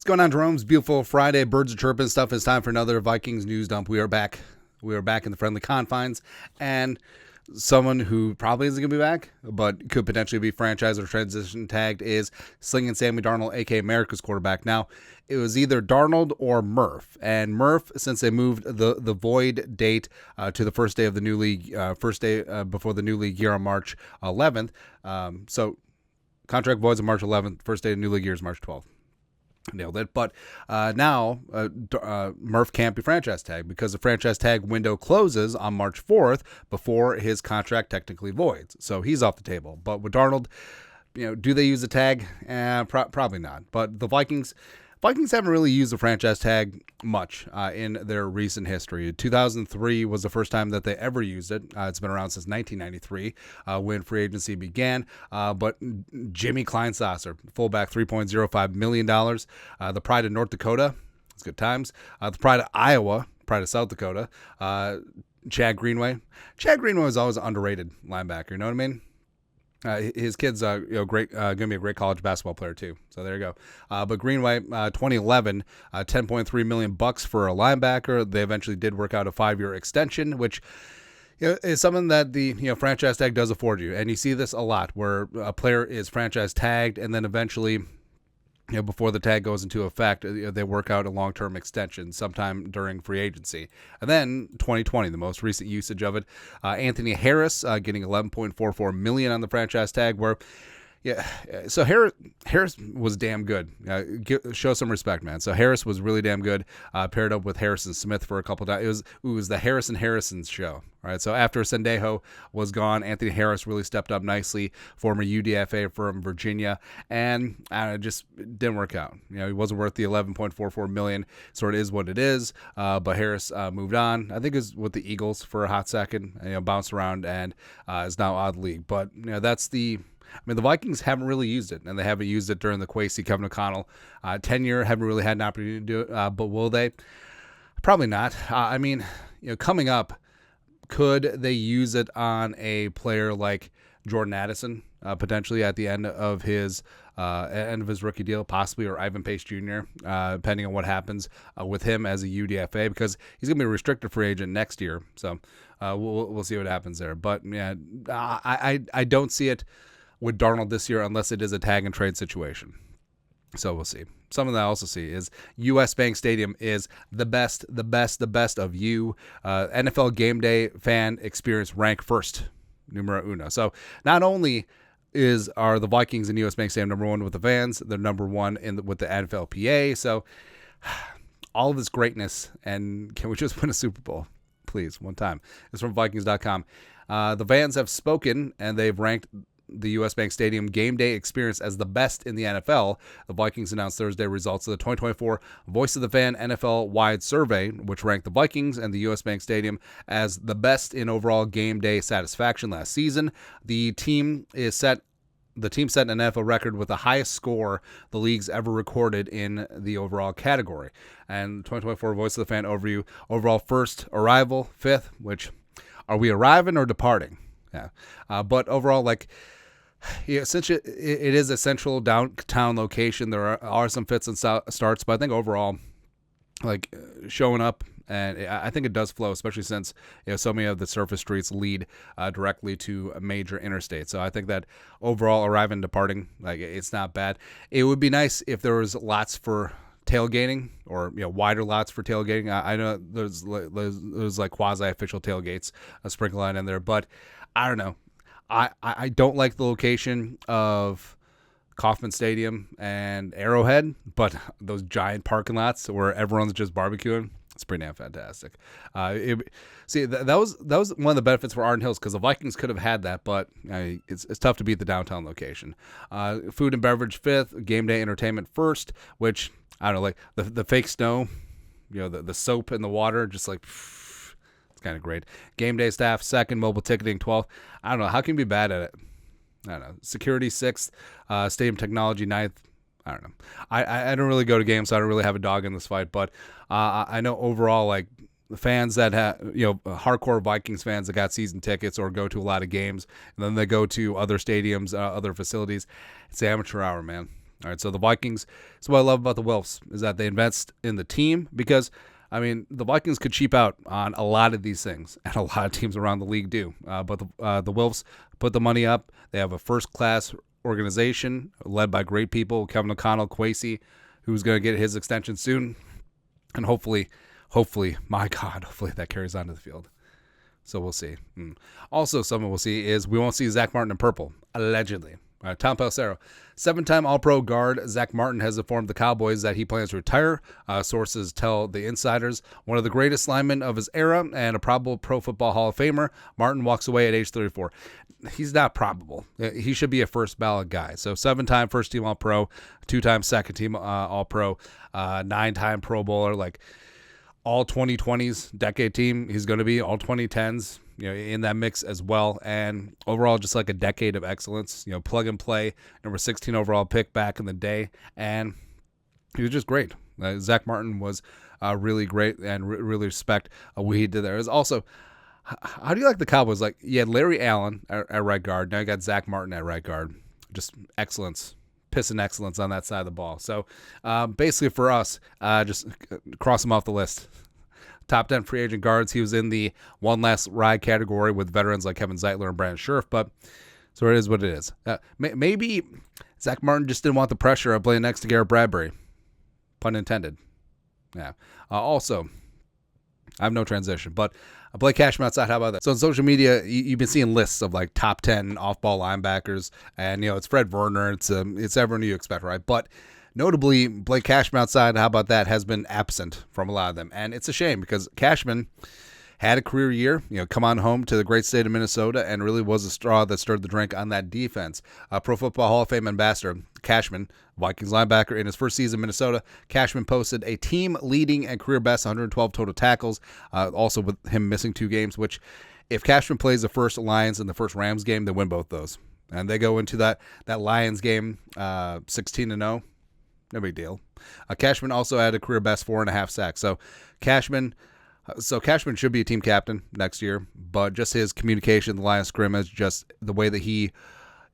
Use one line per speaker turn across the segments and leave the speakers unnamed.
What's going on, Jerome's beautiful Friday? Birds are chirping stuff. It's time for another Vikings news dump. We are back. We are back in the friendly confines. And someone who probably isn't going to be back, but could potentially be franchise or transition tagged is Slinging Sammy Darnold, a.k.a. America's quarterback. Now, it was either Darnold or Murph. And Murph, since they moved the void date to the first day of the new league, before the new league year on March 11th. So contract voids on March 11th. First day of the new league year is March 12th. Nailed it. But now Murph can't be franchise tagged because the franchise tag window closes on March 4th before his contract technically voids. So he's off the table. But with Darnold, do they use the tag? Probably not. But the Vikings haven't really used the franchise tag much in their recent history. 2003 was the first time that they ever used it. It's been around since 1993 when free agency began. But Jimmy Kleinsasser, fullback, $3.05 million. The pride of North Dakota, it's good times. The pride of Iowa, pride of South Dakota. Chad Greenway. Chad Greenway was always an underrated linebacker, you know what I mean? His kid's great, going to be a great college basketball player too. So there you go. But Greenway, 2011, $10.3 million for a linebacker. They eventually did work out a 5-year extension, which is something that the franchise tag does afford you. And you see this a lot, where a player is franchise tagged, and then eventually, before the tag goes into effect, they work out a long-term extension sometime during free agency. And then 2020, the most recent usage of it, Anthony Harris getting $11.44 million on the franchise tag. So Harris was damn good. Show some respect, man. So Harris was really damn good. Paired up with Harrison Smith for a couple of times. It was the Harrison's show. All right. So after Sendejo was gone, Anthony Harris really stepped up nicely. Former UDFA from Virginia, and it just didn't work out. He wasn't worth the $11.44 million. Sort of is what it is. But Harris moved on. I think it was with the Eagles for a hot second. Bounced around and is now out of the league. But that's the. The Vikings haven't really used it, and they haven't used it during the Kwesi, Kevin O'Connell tenure. Haven't really had an opportunity to do it, but will they? Probably not. Coming up, could they use it on a player like Jordan Addison, potentially at the end of his rookie deal, possibly, or Ivan Pace Jr., depending on what happens with him as a UDFA, because he's going to be a restricted free agent next year. So we'll see what happens there. But yeah, I don't see it with Darnold this year unless it is a tag and trade situation. So we'll see. Something that I also see is U.S. Bank Stadium is the best of you. NFL game day fan experience rank first, numero uno. So not only are the Vikings in U.S. Bank Stadium number one with the fans, they're number one with the NFLPA. So all of this greatness, and can we just win a Super Bowl? Please, one time. It's from Vikings.com. The fans have spoken, and they've ranked the U.S. Bank Stadium game day experience as the best in the NFL. The Vikings announced Thursday results of the 2024 Voice of the Fan NFL-wide survey, which ranked the Vikings and the U.S. Bank Stadium as the best in overall game day satisfaction last season. The team set an NFL record with the highest score the league's ever recorded in the overall category. And 2024 Voice of the Fan overview, overall first arrival, fifth, which, are we arriving or departing? Yeah. But overall, since it is a central downtown location, there are some fits and starts, but I think overall, showing up, and I think it does flow, especially since so many of the surface streets lead directly to a major interstate. So I think that overall, arriving and departing, it's not bad. It would be nice if there was lots for tailgating, or wider lots for tailgating. I know there's quasi-official tailgates sprinkled in there, but I don't know. I don't like the location of Kauffman Stadium and Arrowhead, but those giant parking lots where everyone's just barbecuing, it's pretty damn fantastic. That was one of the benefits for Arden Hills, because the Vikings could have had that, but it's tough to beat the downtown location. Food and beverage fifth, game day entertainment first, which I don't know, the fake snow, the soap in the water, just it's kind of great. Game day staff second, mobile ticketing 12th. I don't know, how can you be bad at it? I don't know. Security sixth, stadium technology ninth. I don't know. I don't really go to games, so I don't really have a dog in this fight. But I know overall, the fans that have, hardcore Vikings fans that got season tickets or go to a lot of games, and then they go to other stadiums, other facilities. It's amateur hour, man. All right, so the Vikings, that's what I love about the Wilfs, is that they invest in the team because, I mean, the Vikings could cheap out on a lot of these things, and a lot of teams around the league do. But the Wilfs put the money up. They have a first-class organization led by great people, Kevin O'Connell, Kwesi, who's going to get his extension soon. And hopefully, my God, hopefully that carries on to the field. So we'll see. Also, something we'll see is we won't see Zach Martin in purple, allegedly. Tom Pelissero, 7-time All-Pro guard Zach Martin has informed the Cowboys that he plans to retire. Sources tell the insiders one of the greatest linemen of his era and a probable Pro Football Hall of Famer. Martin walks away at age 34. He's not probable. He should be a first ballot guy. So 7-time first-team All-Pro, 2-time second-team All-Pro, 9-time Pro Bowler, like all 2020s decade team. He's going to be all 2010s. In that mix as well, and overall just like a decade of excellence, plug and play, number 16 overall pick back in the day, and he was just great. Zach Martin was really great, and really respect what he did there. Is also, how do you like the Cowboys? Like, you had Larry Allen at right guard, now you got Zach Martin at right guard, just excellence. Pissing excellence on that side of the ball. So basically for us, just cross him off the list. Top 10 free agent guards. He was in the one last ride category with veterans like Kevin Zeitler and Brandon Scherf, but so it is what it is. Maybe Zach Martin just didn't want the pressure of playing next to Garrett Bradbury. Pun intended. Yeah. Also, I have no transition, but Blake Cashman outside. How about that? So on social media, you've been seeing lists of like top 10 off-ball linebackers, and it's Fred Warner. It's everyone you expect, right? But notably, Blake Cashman outside, how about that, has been absent from a lot of them. And it's a shame because Cashman had a career year, come on home to the great state of Minnesota and really was a straw that stirred the drink on that defense. Pro Football Hall of Fame ambassador, Cashman, Vikings linebacker, in his first season in Minnesota, Cashman posted a team-leading and career-best 112 total tackles, also with him missing 2 games, which if Cashman plays the first Lions and the first Rams game, they win both those. And they go into that Lions game 16-0. No big deal. Cashman also had a career best 4.5 sacks. So Cashman should be a team captain next year, but just his communication, the line of scrimmage, just the way that he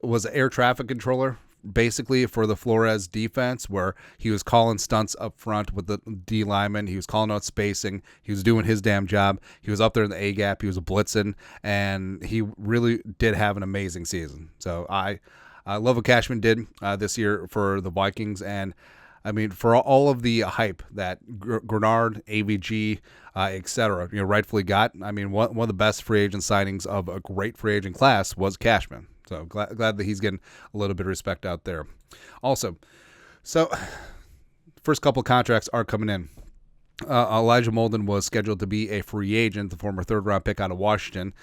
was an air traffic controller basically for the Flores defense, where he was calling stunts up front with the D lineman. He was calling out spacing. He was doing his damn job. He was up there in the A gap. He was blitzing, and he really did have an amazing season. So I love what Cashman did this year for the Vikings, and I mean, for all of the hype that Grenard, AVG, etc., rightfully got, I mean, one of the best free agent signings of a great free agent class was Cashman. So glad that he's getting a little bit of respect out there. Also, so first couple contracts are coming in. Elijah Molden was scheduled to be a free agent, the former third-round pick out of Washington.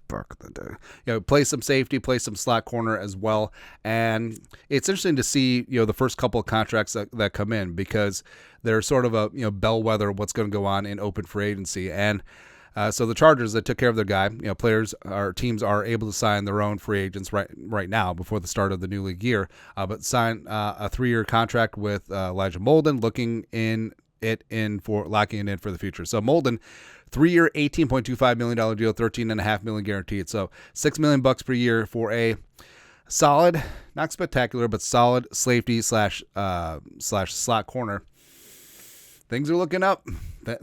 Back in the day. Play some safety, play some slot corner as well. And it's interesting to see, the first couple of contracts that come in, because they're sort of a, bellwether of what's going to go on in open free agency. And so the Chargers, that took care of their guy, teams are able to sign their own free agents right now before the start of the new league year, but sign a 3-year contract with Elijah Molden, locking it in for the future. So Molden, 3-year, $18.25 million deal, $13.5 million guaranteed. So $6 million per year for a solid, not spectacular, but solid safety slash slot corner. Things are looking up.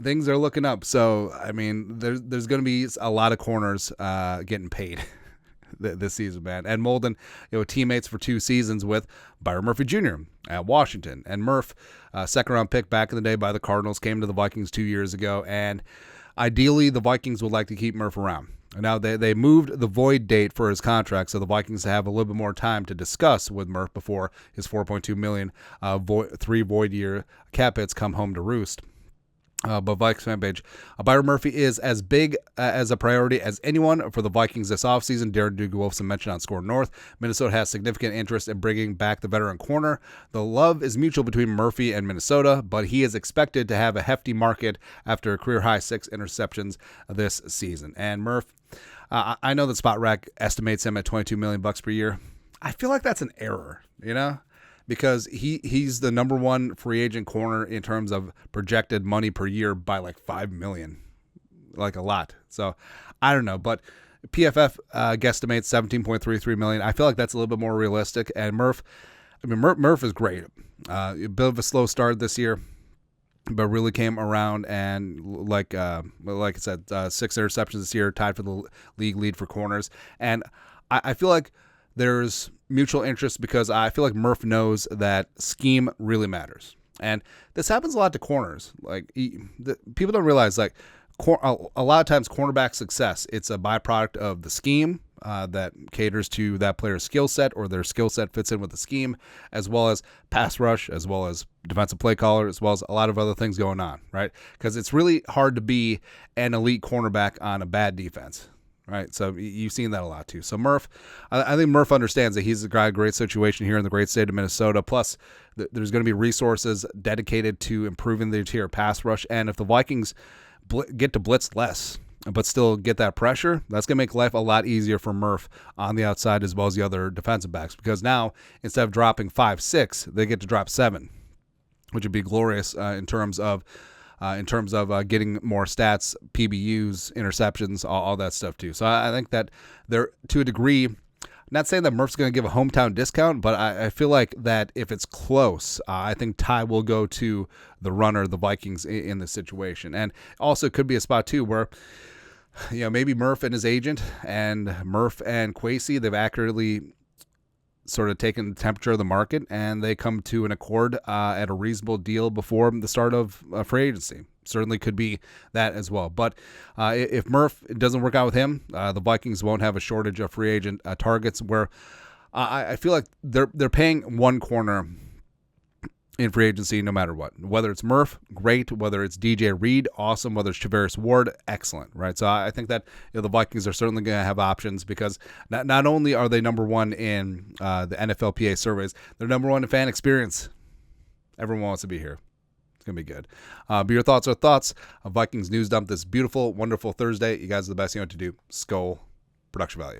Things are looking up. So I mean, there's going to be a lot of corners getting paid this season, man. And Molden, teammates for 2 seasons with Byron Murphy Jr. at Washington, and Murph, second-round pick back in the day by the Cardinals, came to the Vikings 2 years ago, and ideally, the Vikings would like to keep Murph around. Now, they moved the void date for his contract, so the Vikings have a little bit more time to discuss with Murph before his $4.2 million 3 void year cap hits come home to roost. But Vikings fan page, Byron Murphy is as big as a priority as anyone for the Vikings this offseason. Darren Duke-Wolfson mentioned on Score North. Minnesota has significant interest in bringing back the veteran corner. The love is mutual between Murphy and Minnesota, but he is expected to have a hefty market after a career-high 6 interceptions this season. And Murph, I know that Spot Rack estimates him at $22 million per year. I feel like that's an error, because he's the number 1 free agent corner in terms of projected money per year by like $5 million, like a lot. So I don't know, but PFF guesstimates $17.33 million. I feel like that's a little bit more realistic. And Murph, I mean, Murph is great. A bit of a slow start this year, but really came around and like I said, 6 interceptions this year, tied for the league lead for corners. And I feel like there's mutual interest because I feel like Murph knows that scheme really matters. And this happens a lot to corners. Like people don't realize, like a lot of times cornerback success, it's a byproduct of the scheme that caters to that player's skill set, or their skill set fits in with the scheme, as well as pass rush, as well as defensive play caller, as well as a lot of other things going on, right? Because it's really hard to be an elite cornerback on a bad defense, right? So you've seen that a lot too. So Murph, I think Murph understands that he's got a great situation here in the great state of Minnesota. Plus, there's going to be resources dedicated to improving the interior pass rush. And if the Vikings get to blitz less, but still get that pressure, that's going to make life a lot easier for Murph on the outside, as well as the other defensive backs. Because now, instead of dropping 5-6, they get to drop 7, which would be glorious in terms of getting more stats, PBUs, interceptions, all that stuff too. So I think that they're, to a degree, not saying that Murph's going to give a hometown discount, but I feel like that if it's close, I think tie will go to the runner, the Vikings, in this situation. And also it could be a spot too where, maybe Murph and his agent, and Murph and Kwesi, they've accurately sort of taken the temperature of the market, and they come to an accord at a reasonable deal before the start of free agency. Certainly could be that as well. But if Murph doesn't work out with him, the Vikings won't have a shortage of free agent targets, where I feel like they're paying one corner in free agency no matter what. Whether it's Murph, great. Whether it's DJ Reed, awesome. Whether it's Travaris Ward, excellent, right? So I think that the Vikings are certainly going to have options, because not only are they number one in the NFLPA surveys, they're number one in fan experience. Everyone wants to be here. It's going to be good. But your thoughts are thoughts of Vikings News Dump this beautiful, wonderful Thursday. You guys are the best. You know what to do. Skull production value.